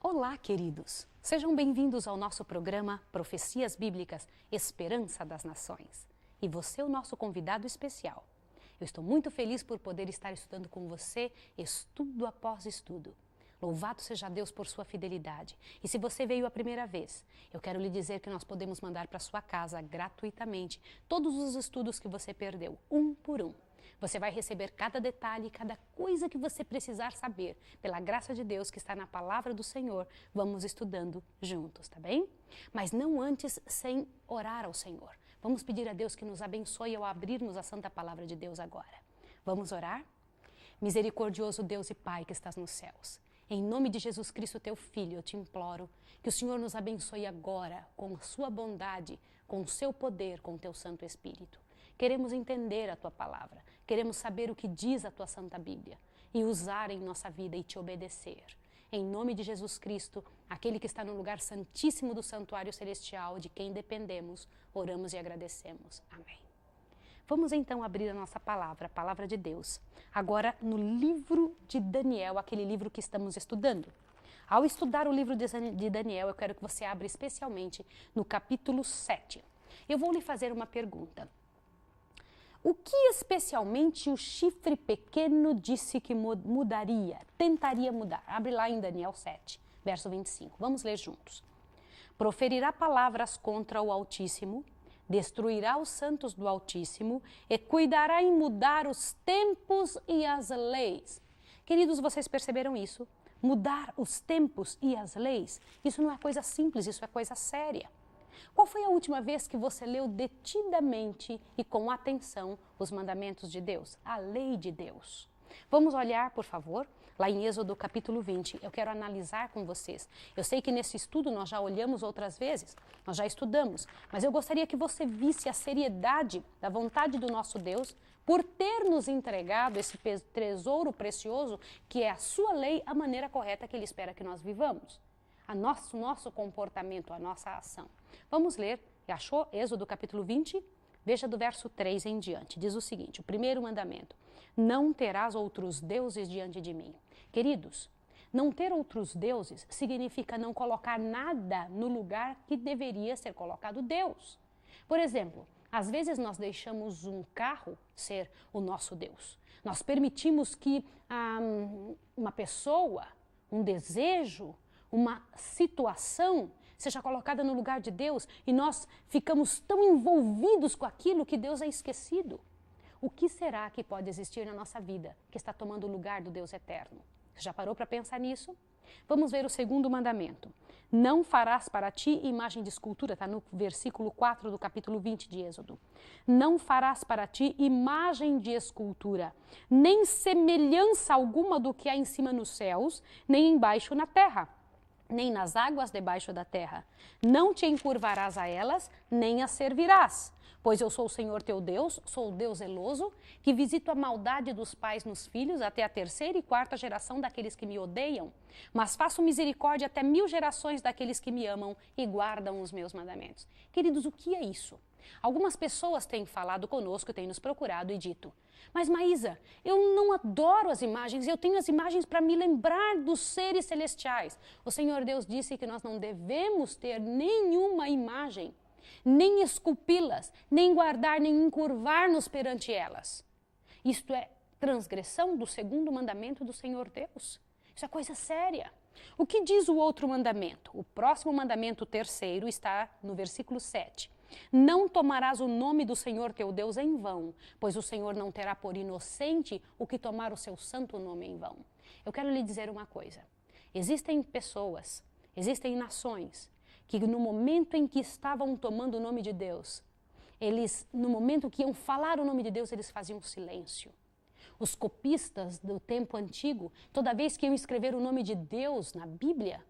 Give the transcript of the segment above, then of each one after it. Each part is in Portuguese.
Olá, queridos! Sejam bem-vindos ao nosso programa Profecias Bíblicas, Esperança das Nações. E você é o nosso convidado especial. Eu estou muito feliz por poder estar estudando com você, estudo após estudo. Louvado seja Deus por sua fidelidade. E se você veio a primeira vez, eu quero lhe dizer que nós podemos mandar para sua casa gratuitamente todos os estudos que você perdeu, um por um. Você vai receber cada detalhe, cada coisa que você precisar saber. Pela graça de Deus que está na palavra do Senhor, vamos estudando juntos, tá bem? Mas não antes sem orar ao Senhor. Vamos pedir a Deus que nos abençoe ao abrirmos a santa palavra de Deus agora. Vamos orar? Misericordioso Deus e Pai que estás nos céus, em nome de Jesus Cristo, teu Filho, eu te imploro que o Senhor nos abençoe agora com a sua bondade, com o seu poder, com o teu Santo Espírito. Queremos entender a tua palavra, queremos saber o que diz a tua Santa Bíblia e usar em nossa vida e te obedecer. Em nome de Jesus Cristo, aquele que está no lugar santíssimo do santuário celestial, de quem dependemos, oramos e agradecemos. Amém. Vamos então abrir a nossa palavra, a palavra de Deus, agora no livro de Daniel, aquele livro que estamos estudando. Ao estudar o livro de Daniel, eu quero que você abra especialmente no capítulo 7. Eu vou lhe fazer uma pergunta. O que especialmente o chifre pequeno disse que mudaria, tentaria mudar? Abre lá em Daniel 7, verso 25. Vamos ler juntos. Proferirá palavras contra o Altíssimo, destruirá os santos do Altíssimo e cuidará em mudar os tempos e as leis. Queridos, vocês perceberam isso? Mudar os tempos e as leis, isso não é coisa simples, isso é coisa séria. Qual foi a última vez que você leu detidamente e com atenção os mandamentos de Deus, a lei de Deus? Vamos olhar, por favor, lá em Êxodo capítulo 20. Eu quero analisar com vocês. Eu sei que nesse estudo nós já olhamos outras vezes, nós já estudamos, mas eu gostaria que você visse a seriedade da vontade do nosso Deus por ter nos entregado esse tesouro precioso que é a sua lei, a maneira correta que Ele espera que nós vivamos. Nosso comportamento, a nossa ação. Vamos ler, achou? Êxodo capítulo 20, veja do verso 3 em diante. Diz o seguinte, o primeiro mandamento: não terás outros deuses diante de mim. Queridos, não ter outros deuses significa não colocar nada no lugar que deveria ser colocado Deus. Por exemplo, às vezes nós deixamos um carro ser o nosso Deus. Nós permitimos que uma pessoa, um desejo, uma situação seja colocada no lugar de Deus e nós ficamos tão envolvidos com aquilo que Deus é esquecido. O que será que pode existir na nossa vida que está tomando o lugar do Deus eterno? Você já parou para pensar nisso? Vamos ver o segundo mandamento. Não farás para ti imagem de escultura, está no versículo 4 do capítulo 20 de Êxodo. Não farás para ti imagem de escultura, nem semelhança alguma do que há em cima nos céus, nem embaixo na terra, nem nas águas debaixo da terra. Não te encurvarás a elas, nem as servirás. Pois eu sou o Senhor teu Deus, sou o Deus zeloso, que visito a maldade dos pais nos filhos até a terceira e quarta geração daqueles que me odeiam, mas faço misericórdia até 1000 gerações daqueles que me amam e guardam os meus mandamentos. Queridos, o que é isso? Algumas pessoas têm falado conosco, têm nos procurado e dito: mas Maísa, eu não adoro as imagens, eu tenho as imagens para me lembrar dos seres celestiais. O Senhor Deus disse que nós não devemos ter nenhuma imagem, nem esculpi-las, nem guardar, nem encurvar-nos perante elas. Isto é transgressão do segundo mandamento do Senhor Deus. Isso é coisa séria. O que diz o outro mandamento? O próximo mandamento, o terceiro, está no versículo 7. Não tomarás o nome do Senhor teu Deus em vão, pois o Senhor não terá por inocente o que tomar o seu santo nome em vão. Eu quero lhe dizer uma coisa. Existem pessoas, existem nações, que no momento em que estavam tomando o nome de Deus, no momento que iam falar o nome de Deus, eles faziam silêncio. Os copistas do tempo antigo, toda vez que iam escrever o nome de Deus na Bíblia,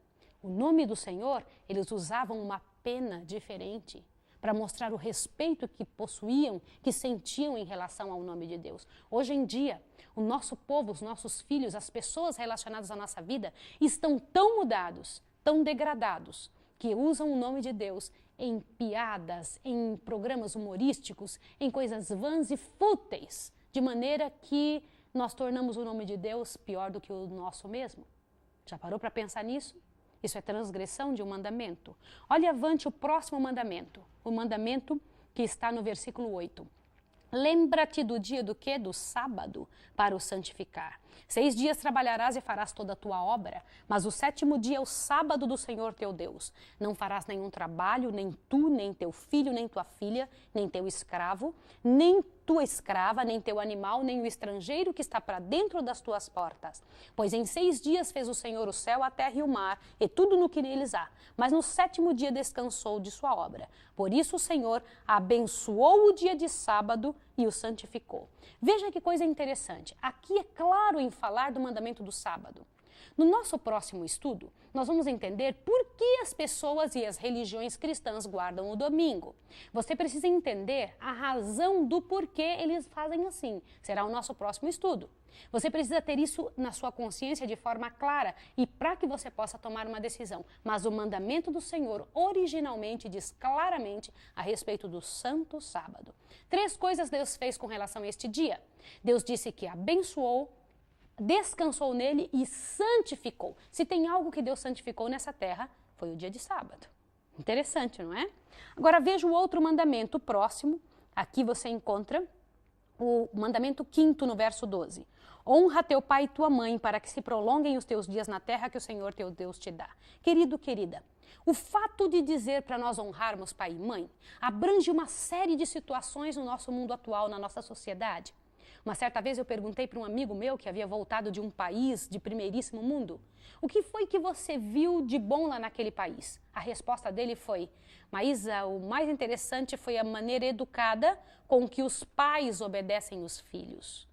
o nome do Senhor, eles usavam uma pena diferente para mostrar o respeito que possuíam, que sentiam em relação ao nome de Deus. Hoje em dia, o nosso povo, os nossos filhos, as pessoas relacionadas à nossa vida estão tão mudados, tão degradados, que usam o nome de Deus em piadas, em programas humorísticos, em coisas vãs e fúteis, de maneira que nós tornamos o nome de Deus pior do que o nosso mesmo. Já parou para pensar nisso? Isso é transgressão de um mandamento. Olhe avante o próximo mandamento, o mandamento que está no versículo 8. Lembra-te do dia do quê? Do sábado, para o santificar. 6 dias trabalharás e farás toda a tua obra, mas o 7º dia é o sábado do Senhor teu Deus. Não farás nenhum trabalho, nem tu, nem teu filho, nem tua filha, nem teu escravo, nem tua escrava, nem teu animal, nem o estrangeiro que está para dentro das tuas portas. Pois em 6 dias fez o Senhor o céu, a terra e o mar, e tudo no que neles há. Mas no 7º dia descansou de sua obra. Por isso o Senhor abençoou o dia de sábado e o santificou. Veja que coisa interessante. Aqui é claro em falar do mandamento do sábado. No nosso próximo estudo, nós vamos entender por que as pessoas e as religiões cristãs guardam o domingo. Você precisa entender a razão do porquê eles fazem assim. Será o nosso próximo estudo. Você precisa ter isso na sua consciência de forma clara e para que você possa tomar uma decisão. Mas o mandamento do Senhor originalmente diz claramente a respeito do santo sábado. 3 coisas Deus fez com relação a este dia. Deus disse que abençoou, descansou nele e santificou. Se tem algo que Deus santificou nessa terra, foi o dia de sábado. Interessante, não é? Agora veja o outro mandamento próximo. Aqui você encontra o mandamento 5º no verso 12. Honra teu pai e tua mãe para que se prolonguem os teus dias na terra que o Senhor teu Deus te dá. Querido, querida, o fato de dizer para nós honrarmos pai e mãe abrange uma série de situações no nosso mundo atual, na nossa sociedade. Uma certa vez eu perguntei para um amigo meu que havia voltado de um país de primeiríssimo mundo: o que foi que você viu de bom lá naquele país? A resposta dele foi: Maísa, o mais interessante foi a maneira educada com que os pais obedecem os filhos.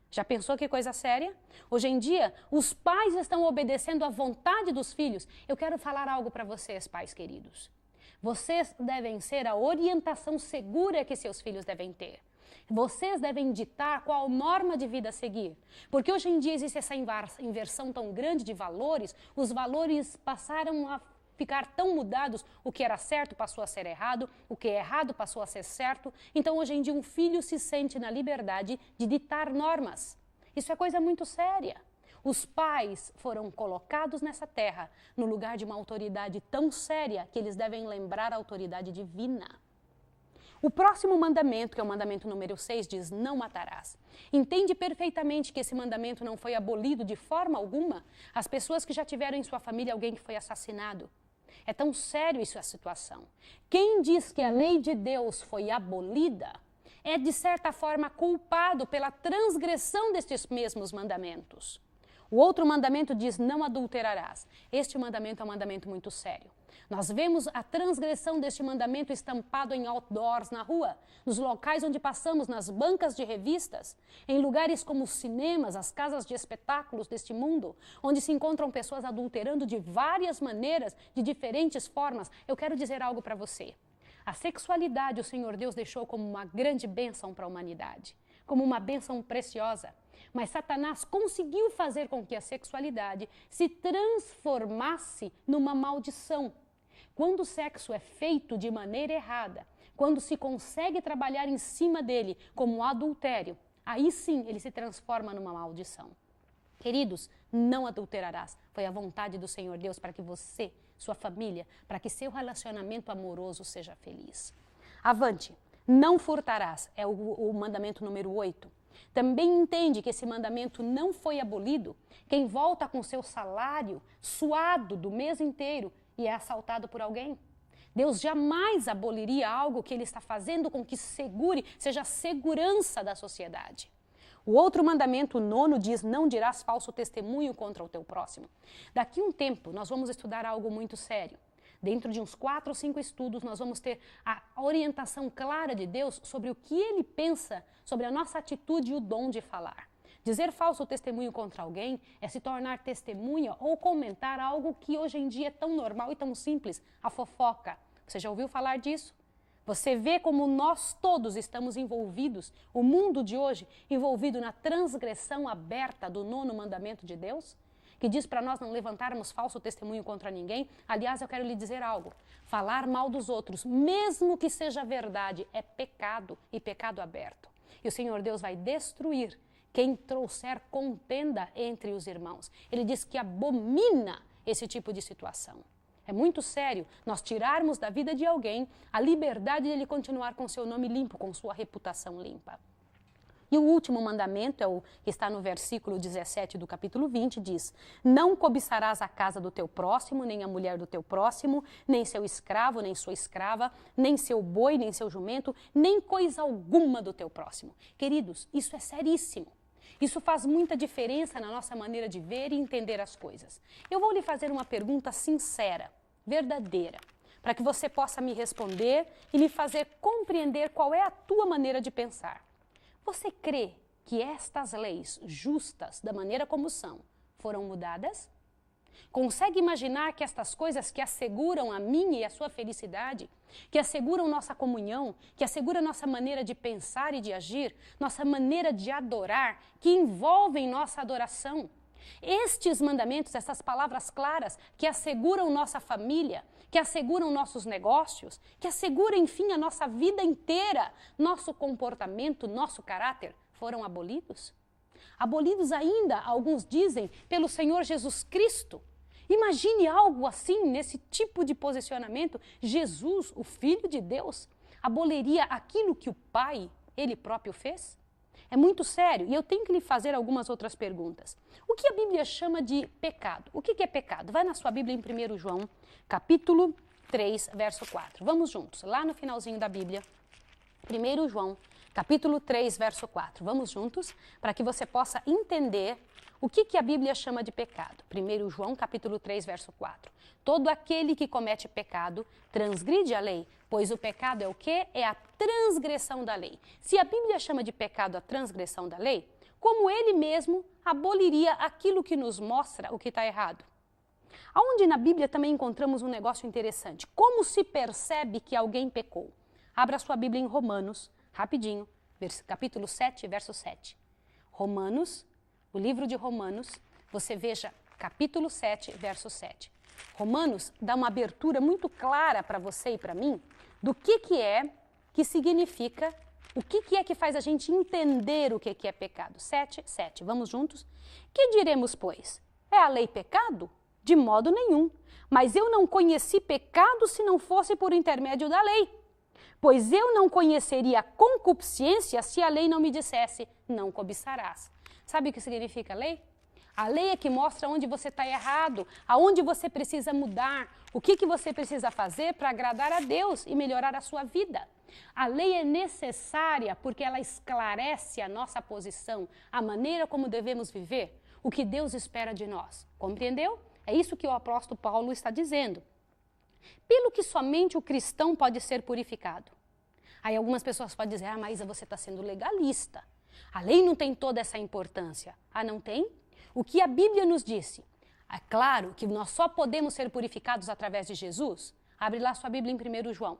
Já pensou que coisa séria? Hoje em dia, os pais estão obedecendo à vontade dos filhos. Eu quero falar algo para vocês, pais queridos. Vocês devem ser a orientação segura que seus filhos devem ter. Vocês devem ditar qual norma de vida seguir. Porque hoje em dia existe essa inversão tão grande de valores, os valores passaram a ficar tão mudados, o que era certo passou a ser errado, o que é errado passou a ser certo. Então hoje em dia um filho se sente na liberdade de ditar normas. Isso é coisa muito séria. Os pais foram colocados nessa terra no lugar de uma autoridade tão séria que eles devem lembrar a autoridade divina. O próximo mandamento, que é o mandamento número 6, diz: não matarás. Entende perfeitamente que esse mandamento não foi abolido de forma alguma? As pessoas que já tiveram em sua família alguém que foi assassinado. É tão sério isso a situação. Quem diz que a lei de Deus foi abolida é, de certa forma, culpado pela transgressão destes mesmos mandamentos. O outro mandamento diz: não adulterarás. Este mandamento é um mandamento muito sério. Nós vemos a transgressão deste mandamento estampado em outdoors na rua, nos locais onde passamos, nas bancas de revistas, em lugares como os cinemas, as casas de espetáculos deste mundo, onde se encontram pessoas adulterando de várias maneiras, de diferentes formas. Eu quero dizer algo para você. A sexualidade o Senhor Deus deixou como uma grande bênção para a humanidade, como uma bênção preciosa. Mas Satanás conseguiu fazer com que a sexualidade se transformasse numa maldição. Quando o sexo é feito de maneira errada, quando se consegue trabalhar em cima dele como adultério, aí sim ele se transforma numa maldição. Queridos, não adulterarás. Foi a vontade do Senhor Deus para que você, sua família, para que seu relacionamento amoroso seja feliz. Avante, não furtarás, é o mandamento número 8. Também entende que esse mandamento não foi abolido. Quem volta com seu salário suado do mês inteiro e é assaltado por alguém. Deus jamais aboliria algo que ele está fazendo com que seja a segurança da sociedade. O outro mandamento, o 9, diz: não dirás falso testemunho contra o teu próximo. Daqui a um tempo, nós vamos estudar algo muito sério. Dentro de uns 4 ou 5 estudos, nós vamos ter a orientação clara de Deus sobre o que Ele pensa sobre a nossa atitude e o dom de falar. Dizer falso testemunho contra alguém é se tornar testemunha ou comentar algo que hoje em dia é tão normal e tão simples, a fofoca. Você já ouviu falar disso? Você vê como nós todos estamos envolvidos, o mundo de hoje, envolvido na transgressão aberta do 9º mandamento de Deus? Que diz para nós não levantarmos falso testemunho contra ninguém. Aliás, eu quero lhe dizer algo. Falar mal dos outros, mesmo que seja verdade, é pecado e pecado aberto. E o Senhor Deus vai destruir quem trouxer contenda entre os irmãos. Ele diz que abomina esse tipo de situação. É muito sério nós tirarmos da vida de alguém a liberdade de ele continuar com seu nome limpo, com sua reputação limpa. E o último mandamento, é o que está no versículo 17 do capítulo 20, diz: não cobiçarás a casa do teu próximo, nem a mulher do teu próximo, nem seu escravo, nem sua escrava, nem seu boi, nem seu jumento, nem coisa alguma do teu próximo. Queridos, isso é seríssimo. Isso faz muita diferença na nossa maneira de ver e entender as coisas. Eu vou lhe fazer uma pergunta sincera, verdadeira, para que você possa me responder e me fazer compreender qual é a tua maneira de pensar. Você crê que estas leis justas, da maneira como são, foram mudadas? Consegue imaginar que estas coisas que asseguram a minha e a sua felicidade, que asseguram nossa comunhão, que asseguram nossa maneira de pensar e de agir, nossa maneira de adorar, que envolvem nossa adoração, estes mandamentos, essas palavras claras que asseguram nossa família, que asseguram nossos negócios, que asseguram, enfim, a nossa vida inteira, nosso comportamento, nosso caráter, foram abolidos? Abolidos ainda, alguns dizem, pelo Senhor Jesus Cristo. Imagine algo assim, nesse tipo de posicionamento. Jesus, o Filho de Deus, aboliria aquilo que o Pai, Ele próprio fez? É muito sério e eu tenho que lhe fazer algumas outras perguntas. O que a Bíblia chama de pecado? O que é pecado? Vai na sua Bíblia em 1 João, capítulo 3, verso 4. Vamos juntos, lá no finalzinho da Bíblia. 1 João, capítulo 3, verso 4. Vamos juntos para que você possa entender o que a Bíblia chama de pecado. 1 João, capítulo 3, verso 4. Todo aquele que comete pecado transgride a lei, pois o pecado é o quê? É a transgressão da lei. Se a Bíblia chama de pecado a transgressão da lei, como ele mesmo aboliria aquilo que nos mostra o que está errado? Aonde na Bíblia também encontramos um negócio interessante. Como se percebe que alguém pecou? Abra sua Bíblia em Romanos, rapidinho, capítulo 7, verso 7. Romanos, o livro de Romanos, você veja capítulo 7, verso 7. Romanos dá uma abertura muito clara para você e para mim do que significa, o que é que faz a gente entender o que é pecado. 7, 7. Vamos juntos? Que diremos, pois? É a lei pecado? De modo nenhum. Mas eu não conheci pecado se não fosse por intermédio da lei. Pois eu não conheceria a concupiscência se a lei não me dissesse, não cobiçarás. Sabe o que significa lei? A lei é que mostra onde você está errado, aonde você precisa mudar, o que você precisa fazer para agradar a Deus e melhorar a sua vida. A lei é necessária porque ela esclarece a nossa posição, a maneira como devemos viver, o que Deus espera de nós. Compreendeu? É isso que o apóstolo Paulo está dizendo. Pelo que somente o cristão pode ser purificado. Aí algumas pessoas podem dizer, Maísa, você está sendo legalista. A lei não tem toda essa importância. Ah, não tem? O que a Bíblia nos disse? É claro que nós só podemos ser purificados através de Jesus. Abre lá sua Bíblia em 1 João.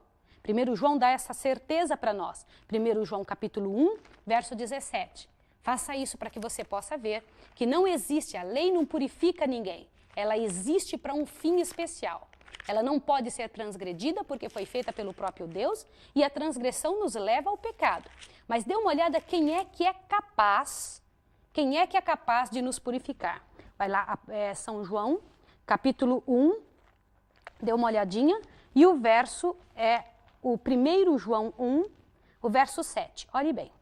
1 João dá essa certeza para nós. 1 João capítulo 1, verso 17. Faça isso para que você possa ver que não existe, a lei não purifica ninguém. Ela existe para um fim especial. Ela não pode ser transgredida porque foi feita pelo próprio Deus e a transgressão nos leva ao pecado. Mas dê uma olhada quem é capaz de nos purificar. Vai lá, São João, capítulo 1, dê uma olhadinha, e o verso é o 1 João 1, o verso 7. Olhe bem.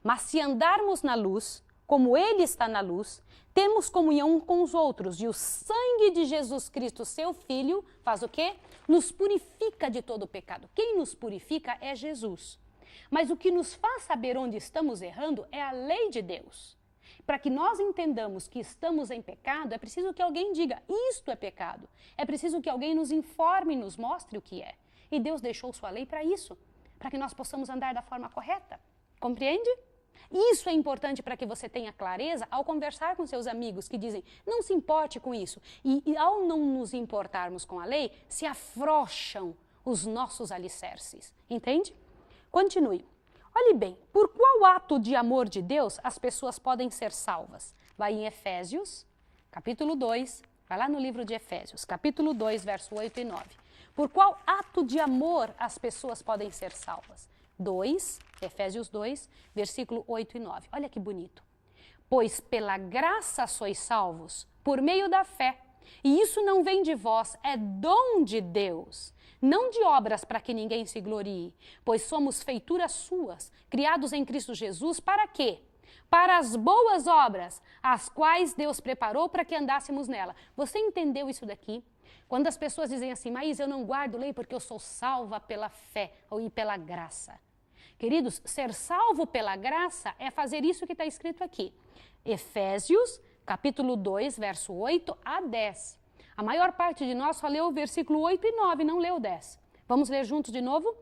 Mas se andarmos na luz, como Ele está na luz, temos comunhão com os outros, e o sangue de Jesus Cristo, seu Filho, faz o quê? Nos purifica de todo o pecado. Quem nos purifica é Jesus. Mas o que nos faz saber onde estamos errando é a lei de Deus. Para que nós entendamos que estamos em pecado, é preciso que alguém diga, isto é pecado. É preciso que alguém nos informe e nos mostre o que é. E Deus deixou sua lei para isso, para que nós possamos andar da forma correta. Compreende? Isso é importante para que você tenha clareza ao conversar com seus amigos que dizem, não se importe com isso. E ao não nos importarmos com a lei, se afrouxam os nossos alicerces. Entende? Continue. Olhe bem, por qual ato de amor de Deus as pessoas podem ser salvas? Vai em Efésios, capítulo 2, vai lá no livro de Efésios, capítulo 2, verso 8 e 9. Por qual ato de amor as pessoas podem ser salvas? 2, Efésios 2, versículo 8 e 9. Olha que bonito. Pois pela graça sois salvos, por meio da fé. E isso não vem de vós, é dom de Deus. Não de obras para que ninguém se glorie, pois somos feituras suas, criados em Cristo Jesus, para quê? Para as boas obras, as quais Deus preparou para que andássemos nela. Você entendeu isso daqui? Quando as pessoas dizem assim, mas eu não guardo lei porque eu sou salva pela fé e pela graça. Queridos, ser salvo pela graça é fazer isso que está escrito aqui. Efésios, capítulo 2, verso 8 a 10. A maior parte de nós só leu o versículo 8 e 9, não leu o 10. Vamos ler juntos de novo?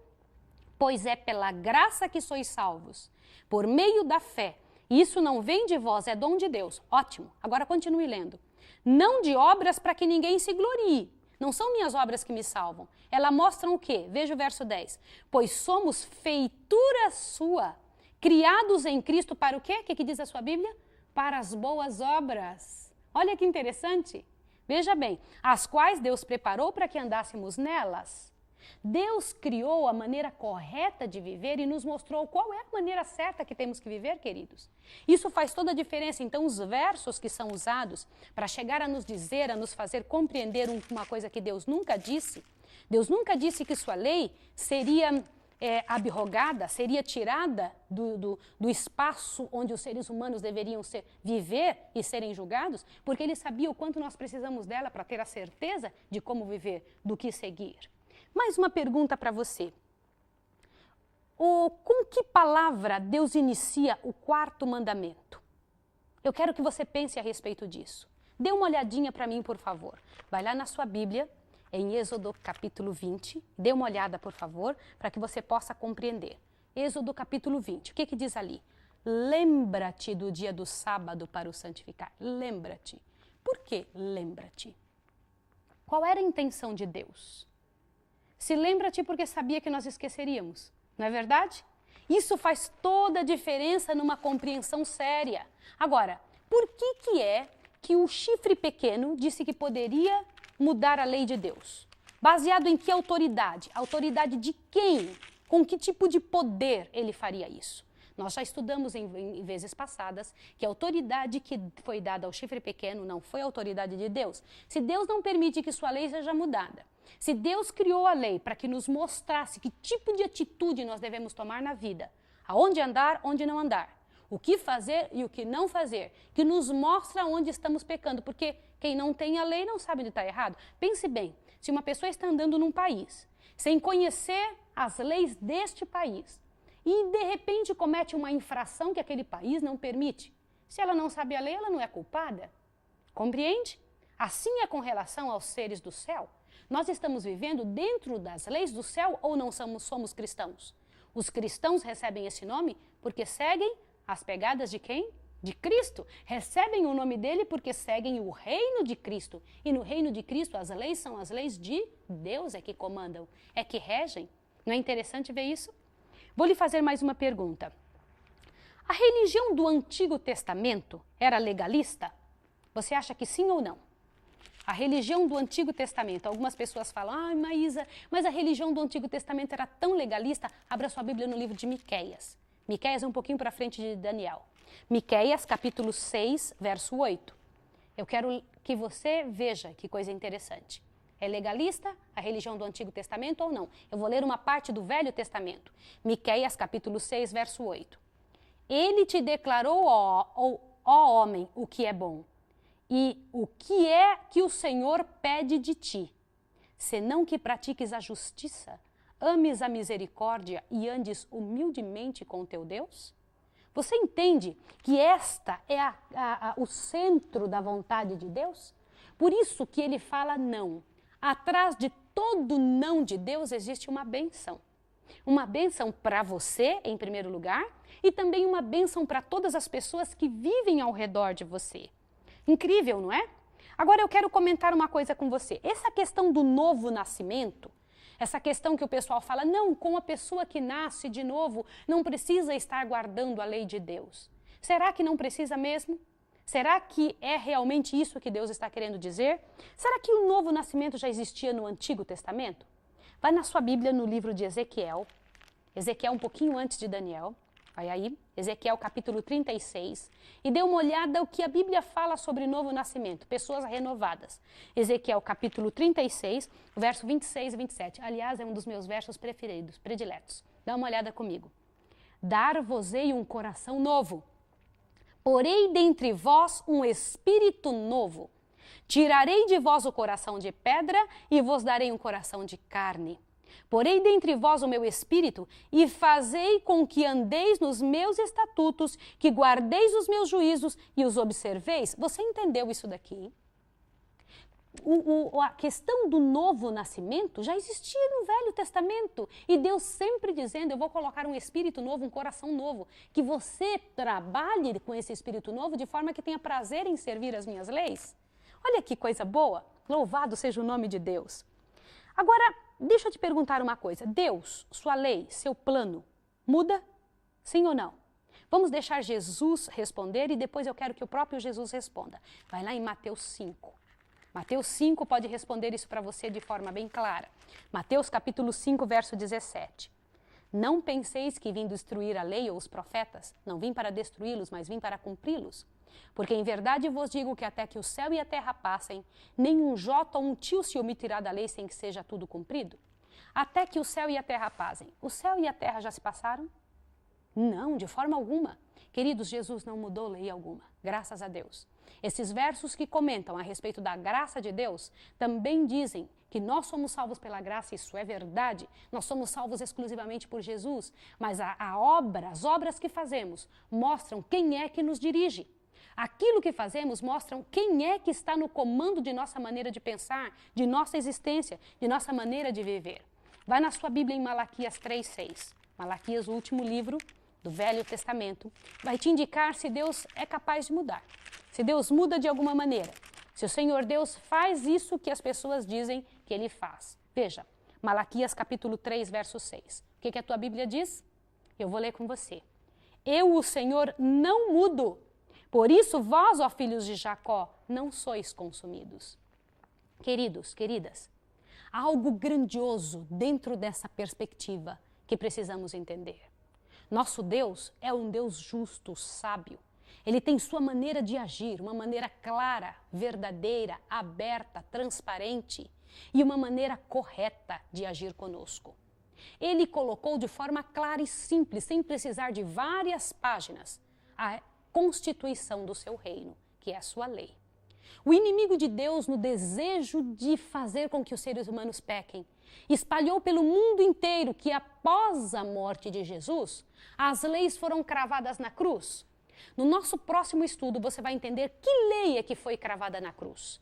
Pois é pela graça que sois salvos, por meio da fé. Isso não vem de vós, é dom de Deus. Ótimo. Agora continue lendo. Não de obras para que ninguém se glorie. Não são minhas obras que me salvam. Elas mostram o quê? Veja o verso 10. Pois somos feitura sua, criados em Cristo para o quê? O que diz a sua Bíblia? Para as boas obras. Olha que interessante. Veja bem, as quais Deus preparou para que andássemos nelas. Deus criou a maneira correta de viver e nos mostrou qual é a maneira certa que temos que viver, queridos. Isso faz toda a diferença. Então, os versos que são usados para chegar a nos dizer, a nos fazer compreender uma coisa que Deus nunca disse que sua lei seria abrogada, seria tirada do espaço onde os seres humanos deveriam viver e serem julgados, porque ele sabia o quanto nós precisamos dela para ter a certeza de como viver, do que seguir. Mais uma pergunta para você. Com que palavra Deus inicia o quarto mandamento? Eu quero que você pense a respeito disso. Dê uma olhadinha para mim, por favor. Vai lá na sua Bíblia, em Êxodo capítulo 20. Dê uma olhada, por favor, para que você possa compreender. Êxodo capítulo 20. O que diz ali? Lembra-te do dia do sábado para o santificar. Lembra-te. Por que lembra-te? Qual era a intenção de Deus? Se lembra-te porque sabia que nós esqueceríamos, não é verdade? Isso faz toda a diferença numa compreensão séria. Agora, por que é que o chifre pequeno disse que poderia mudar a lei de Deus? Baseado em que autoridade? Autoridade de quem? Com que tipo de poder ele faria isso? Nós já estudamos em vezes passadas que a autoridade que foi dada ao chifre pequeno não foi a autoridade de Deus. Se Deus não permite que sua lei seja mudada, se Deus criou a lei para que nos mostrasse que tipo de atitude nós devemos tomar na vida, aonde andar, onde não andar, o que fazer e o que não fazer, que nos mostra onde estamos pecando, porque quem não tem a lei não sabe onde está errado. Pense bem, se uma pessoa está andando num país sem conhecer as leis deste país, e de repente comete uma infração que aquele país não permite. Se ela não sabe a lei, ela não é culpada. Compreende? Assim é com relação aos seres do céu. Nós estamos vivendo dentro das leis do céu ou não somos cristãos? Os cristãos recebem esse nome porque seguem as pegadas de quem? De Cristo. Recebem o nome dele porque seguem o reino de Cristo. E no reino de Cristo as leis são as leis de Deus, é que comandam, é que regem. Não é interessante ver isso? Vou lhe fazer mais uma pergunta. A religião do Antigo Testamento era legalista? Você acha que sim ou não? A religião do Antigo Testamento. Algumas pessoas falam, Maísa, mas a religião do Antigo Testamento era tão legalista. Abra sua Bíblia no livro de Miqueias. Miqueias é um pouquinho para frente de Daniel. Miqueias, capítulo 6, verso 8. Eu quero que você veja que coisa interessante. É legalista a religião do Antigo Testamento ou não? Eu vou ler uma parte do Velho Testamento. Miqueias, capítulo 6, verso 8. Ele te declarou, ó homem, o que é bom, e o que é que o Senhor pede de ti, senão que pratiques a justiça, ames a misericórdia e andes humildemente com teu Deus? Você entende que esta é o centro da vontade de Deus? Por isso que ele fala não. Atrás de todo não de Deus existe uma bênção. Uma bênção para você, em primeiro lugar, e também uma bênção para todas as pessoas que vivem ao redor de você. Incrível, não é? Agora eu quero comentar uma coisa com você. Essa questão do novo nascimento, essa questão que o pessoal fala, não, com a pessoa que nasce de novo, não precisa estar guardando a lei de Deus. Será que não precisa mesmo? Será que é realmente isso que Deus está querendo dizer? Será que o novo nascimento já existia no Antigo Testamento? Vai na sua Bíblia no livro de Ezequiel. Ezequiel um pouquinho antes de Daniel. Vai aí, Ezequiel capítulo 36, e dê uma olhada o que a Bíblia fala sobre novo nascimento, pessoas renovadas. Ezequiel capítulo 36, verso 26 e 27. Aliás, é um dos meus versos prediletos. Dá uma olhada comigo. Dar-vos-ei um coração novo. Porei dentre vós um espírito novo. Tirarei de vós o coração de pedra e vos darei um coração de carne. Porei dentre vós o meu espírito e fazei com que andeis nos meus estatutos, que guardeis os meus juízos e os observeis. Você entendeu isso daqui? A questão do novo nascimento já existia no Velho Testamento. E Deus sempre dizendo, eu vou colocar um espírito novo, um coração novo. Que você trabalhe com esse espírito novo de forma que tenha prazer em servir as minhas leis. Olha que coisa boa. Louvado seja o nome de Deus. Agora, deixa eu te perguntar uma coisa. Deus, sua lei, seu plano, muda? Sim ou não? Vamos deixar Jesus responder e depois eu quero que o próprio Jesus responda. Vai lá em Mateus 5. Mateus 5 pode responder isso para você de forma bem clara. Mateus capítulo 5, verso 17. Não penseis que vim destruir a lei ou os profetas. Não vim para destruí-los, mas vim para cumpri-los. Porque em verdade vos digo que até que o céu e a terra passem, nenhum jota ou um tio se omitirá da lei sem que seja tudo cumprido. Até que o céu e a terra passem. O céu e a terra já se passaram? Não, de forma alguma. Queridos, Jesus não mudou lei alguma, graças a Deus. Esses versos que comentam a respeito da graça de Deus também dizem que nós somos salvos pela graça, isso é verdade. Nós somos salvos exclusivamente por Jesus, mas as obras que fazemos mostram quem é que nos dirige. Aquilo que fazemos mostram quem é que está no comando de nossa maneira de pensar, de nossa existência, de nossa maneira de viver. Vai na sua Bíblia em Malaquias 3:6. Malaquias, o último livro do Velho Testamento, vai te indicar se Deus é capaz de mudar. Se Deus muda de alguma maneira. Se o Senhor Deus faz isso que as pessoas dizem que Ele faz. Veja, Malaquias capítulo 3, verso 6. O que a tua Bíblia diz? Eu vou ler com você. Eu, o Senhor, não mudo. Por isso, vós, ó filhos de Jacó, não sois consumidos. Queridos, queridas, há algo grandioso dentro dessa perspectiva que precisamos entender. Nosso Deus é um Deus justo, sábio. Ele tem sua maneira de agir, uma maneira clara, verdadeira, aberta, transparente e uma maneira correta de agir conosco. Ele colocou de forma clara e simples, sem precisar de várias páginas, a constituição do seu reino, que é a sua lei. O inimigo de Deus, no desejo de fazer com que os seres humanos pequem, espalhou pelo mundo inteiro que após a morte de Jesus, as leis foram cravadas na cruz. No nosso próximo estudo, você vai entender que lei é que foi cravada na cruz.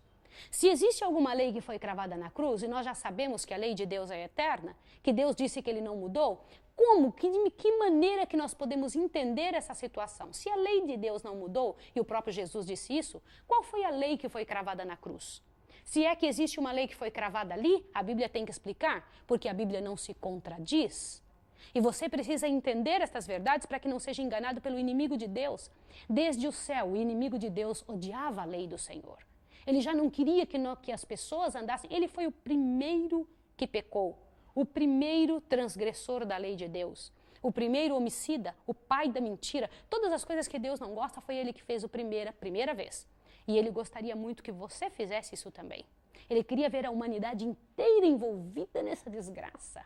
Se existe alguma lei que foi cravada na cruz, e nós já sabemos que a lei de Deus é eterna, que Deus disse que Ele não mudou, como, que maneira que nós podemos entender essa situação? Se a lei de Deus não mudou, e o próprio Jesus disse isso, qual foi a lei que foi cravada na cruz? Se é que existe uma lei que foi cravada ali, a Bíblia tem que explicar, porque a Bíblia não se contradiz. E você precisa entender estas verdades para que não seja enganado pelo inimigo de Deus. Desde o céu, o inimigo de Deus odiava a lei do Senhor. Ele já não queria que as pessoas andassem. Ele foi o primeiro que pecou, o primeiro transgressor da lei de Deus, o primeiro homicida, o pai da mentira. Todas as coisas que Deus não gosta, foi Ele que fez a primeira vez. E Ele gostaria muito que você fizesse isso também. Ele queria ver a humanidade inteira envolvida nessa desgraça.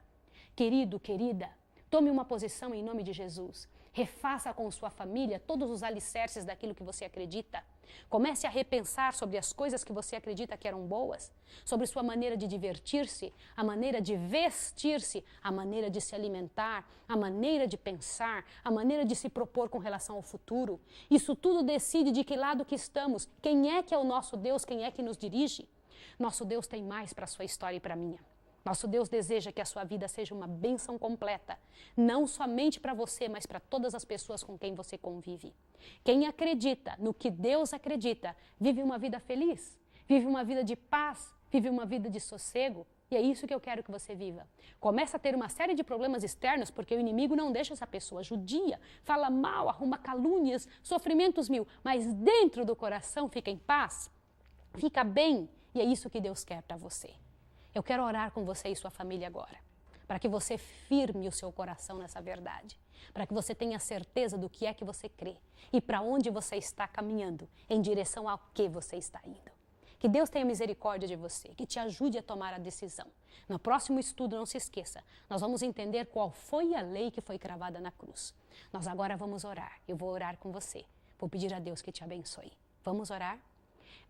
Querido, querida, tome uma posição em nome de Jesus. Refaça com sua família todos os alicerces daquilo que você acredita. Comece a repensar sobre as coisas que você acredita que eram boas, sobre sua maneira de divertir-se, a maneira de vestir-se, a maneira de se alimentar, a maneira de pensar, a maneira de se propor com relação ao futuro. Isso tudo decide de que lado que estamos, quem é que é o nosso Deus, quem é que nos dirige. Nosso Deus tem mais para a sua história e para a minha. Nosso Deus deseja que a sua vida seja uma bênção completa, não somente para você, mas para todas as pessoas com quem você convive. Quem acredita no que Deus acredita, vive uma vida feliz, vive uma vida de paz, vive uma vida de sossego, e é isso que eu quero que você viva. Começa a ter uma série de problemas externos, porque o inimigo não deixa essa pessoa judia, fala mal, arruma calúnias, sofrimentos mil, mas dentro do coração fica em paz, fica bem, e é isso que Deus quer para você. Eu quero orar com você e sua família agora. para que você firme o seu coração nessa verdade, para que você tenha certeza do que é que você crê e para onde você está caminhando, em direção ao que você está indo. Que Deus tenha misericórdia de você, que te ajude a tomar a decisão. No próximo estudo, não se esqueça, nós vamos entender qual foi a lei que foi cravada na cruz. Nós agora vamos orar, eu vou orar com você, vou pedir a Deus que te abençoe. Vamos orar?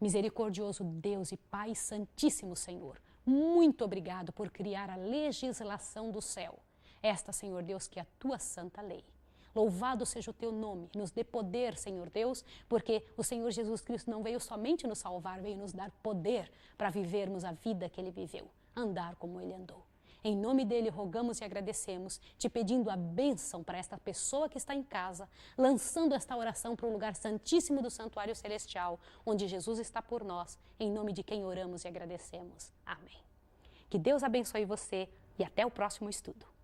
Misericordioso Deus e Pai Santíssimo Senhor, muito obrigado por criar a legislação do céu. Esta, Senhor Deus, que é a tua santa lei. Louvado seja o teu nome, nos dê poder, Senhor Deus, porque o Senhor Jesus Cristo não veio somente nos salvar, veio nos dar poder para vivermos a vida que Ele viveu, andar como Ele andou. Em nome dele, rogamos e agradecemos, te pedindo a bênção para esta pessoa que está em casa, lançando esta oração para o lugar santíssimo do santuário celestial, onde Jesus está por nós, em nome de quem oramos e agradecemos. Amém. Que Deus abençoe você e até o próximo estudo.